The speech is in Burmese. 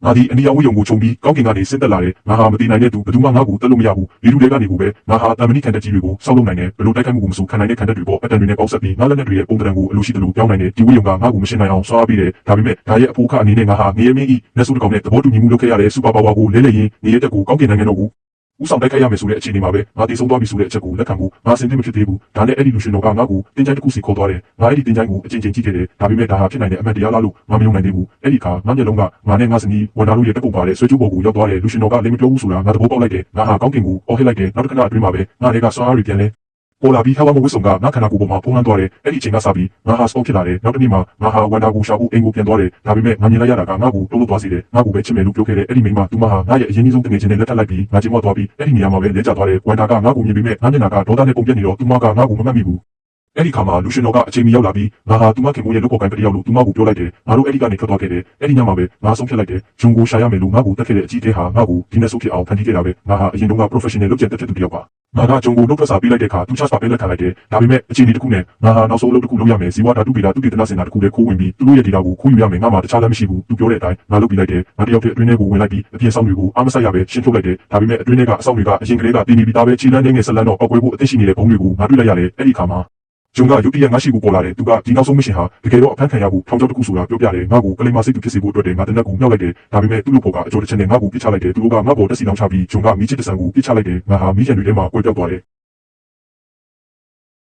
ငါဒီအနီရောင်ဝတ်ရုံကိုခြုံပြီးကောင်းကင်ကနေဆင်းသက်လာတယ်ငါဟာမတည်နိုင်တဲ့သူဘယ်သူမှငါ့ကိုတက်လို့မရဘူးလေထုတွေကနေကိုပဲငါဟာတမဏိခံတက်ကြီးတွေကိုစောက်လုပ်နိုင်တယ်ဘယ်လိုတိုက်ခိုက်မှုကိုမဆိုခံနိုင်တဲ့ခံတက်တွေပေါ့အတန်တွေနဲ့ပေါက်ဆက်ပြီးငါလက်နက်တွေရဲ့ပုံတံကိုအလိုရှိတယ်လို့ပြောင်းနိုင်တယ်ဒီဝတ်ရုံကငါ့ကိုမရှင်းနိုင်အောင်ဆွားပြီးတယ်ဒါပေမဲ့ဒါရဲ့အဖို့ခအနေနဲ့ငါဟာငရဲမင်းဤနတ်ဆိုးတစ်ကောင်နဲ့သဘောတူညီမှုလုပ်ခဲ့ရတဲ့စူပါပါဝါကိုလဲလှယ်ရင်းငရဲတက်ကိုကောင်းကင်နိုင်ငံတော်ကိုဦးဆောင်တိုက်ခိုက်ရမယ်ဆိုတဲ့အခြေအနေမှာပဲငါတည်ဆုံးသွားပြီဆိုတဲ့အချက်ကိုလက်ခံဖို့ငါအဆင်သင့်မဖြစ်သေးဘူးဒါနဲ့အဲ့ဒီလူရှင်တော်ကငါ့ကိုတင်ချိုင်းတစ်ခုစီခေါ်သွားတယ်ငါအဲ့ဒီတင်ချိုင်းကိုအချင်းချင်းကြည့်ခဲ့တယ်ဒါပေမဲ့ဒါဟာဖြစ်နိုင်တဲ့အမှန်တရားလားလို့ငါမယုံနိုင်သေးဘူးအဲ့ဒီခါငါမျက်လုံးကငါနဲ့ငါစနီးဝန်သားတို့ရဲ့တက်ပုံပါတဲ့ဆွဲကျိုးပေါ်ကိုရောက်သွားတယ်လူရှင်တော်ကလည်းမပြောဘူးဆိုတာငါသဘောပေါက်လိုက်တယ်ငါဟာကောင်းကင်ကိုအော်ဟစ်လိုက်တယ်နောက်တစ်ခဏအတွင်းမှာပဲငါတွေကဆွားရီပြန်လဲပေါ်လာပြီးဟဝါမဝစ်ဆောင်ကငါခန္ဓာကိုယ်ပေါ်မှာဖုံးလွှမ်းသွားတယ်အဲ့ဒီအချိန်ကစပြီးငါဟာစတော့ဖြစ်လာတယ်နောက်တစ်နေ့မှာငါဟာဝန်တာကိုရှာဖို့အိမ်ကိုပြန်သွားတယ်ဒါပေမဲ့ငါမြင်လိုက်ရတာကငါ့ကိုတိုးလို့သွားစေတယ်ငါ့ကိုပဲချစ်မယ်လို့ပြောခဲ့တဲ့အဲ့ဒီမိန်းမသူမဟာငါရဲ့အရင်ဆုံးတငယ်ချင်းနဲ့လက်ထပ်လိုက်ပြီးငါချင်းမော့သွားပြီးအဲ့ဒီနေရာမှာပဲလဲကျသွားတယ်ဝန်တာကငါ့ကိုမြင်ပြီးမဲ့ငါမျက်နှာကဒေါသနဲ့ပုံပြက်နေတော့သူမကငါ့ကိုမမှတ်မိဘူးအဲ့ဒီခါမှာလူရှင်တော်ကအချိန်မီရောက်လာပြီးငါဟာသူမခင်မိုးရဲ့လုပ်ပေါ်ကိုင်းပတယောက်လို့သူမကိုပြောလိုက်တယ်ငါတို့အဲ့ဒီကနေထွက်သွားခဲ့တယ်အဲ့ဒီညမှာပဲငါဆုံးဖြတ်လိုက်တယ်ဂျုံကိုရှာရမယ်လို့ငါ့ကိုတက်ခဲ့တဲ့အကြီးအကဲဟာငါ့ကိုဒီနေ့ဆုံးဖြစ်အောင်ဖန်တီးခဲ့တာပဲငါဟာအရင်တုန်းက professional လုပ်ချက်တက်တဲ့သူတယောက်ပါငါကဂျုံကိုလုပ်ထွက်စာပေးလိုက်တဲ့အခါသူ charge ပါပေးလက်ခံလိုက်တယ်ဒါပေမဲ့အခြေအနေတစ်ခုနဲ့ငါဟာနောက်ဆုံးအလုပ်တစ်ခုလုပ်ရမယ်ဇီဝဓာတုဗေဒသုတေသနစင်တာတစ်ခုတည်းခိုးဝင်ပြီးသူတို့ရဲ့ data ကိုခိုးယူရမယ်ငါမှတခြားလမ်းမရှိဘူးသူပြောတဲ့အတိုင်းငါလုပ်ပြီးလိုက်တယ်ငါတယောက်တည်းအတွင်းထဲကိုဝင်လိုက်ပြီးအပြင်ဆောင်တွေကိုအားမဆက်ရပဲရှင်းထုတ်လိုက်တယ်ဒါပေမဲ့အတွင်းထဲကအဆောင်တွေကအရင်ကလေးကတည်နေပြီးသားပဲခြေလမ်းငယ်ဆက်လန်းတော့ပောက်ကွဲဖို့အသိရှိနေတဲ့ဘုံတွေကိုငါတွေ့လိုက်ရတယ်အဲ့ဒီခါမှာဂျုံကရုတ်တရက်ငါရှိကိုပေါ်လာတယ်သူကဒီနောက်ဆုံးမရှင်ဟာတကယ်တော့အဖမ်းခံရဖို့ထောင်ချောက်တစ်ခုဆိုတာပြောပြတယ်ငါ့ကိုကလေးမစိတ်သူဖြစ်စေဖို့အတွက်တည်းငါတနက်ကိုမြောက်လိုက်တယ်ဒါပေမဲ့သူ့လူဖို့ကအကျော်တစ်ချက်နဲ့ငါ့ကိုပြစ်ချလိုက်တယ်သူတို့ကငါ့ဘော်တက်စီလောင်းချပြီးဂျုံကမီးချစ်တဆန်ကိုပြစ်ချလိုက်တယ်ငါဟာမီးချန်တွေထဲမှာကွဲပြောက်သွားတယ်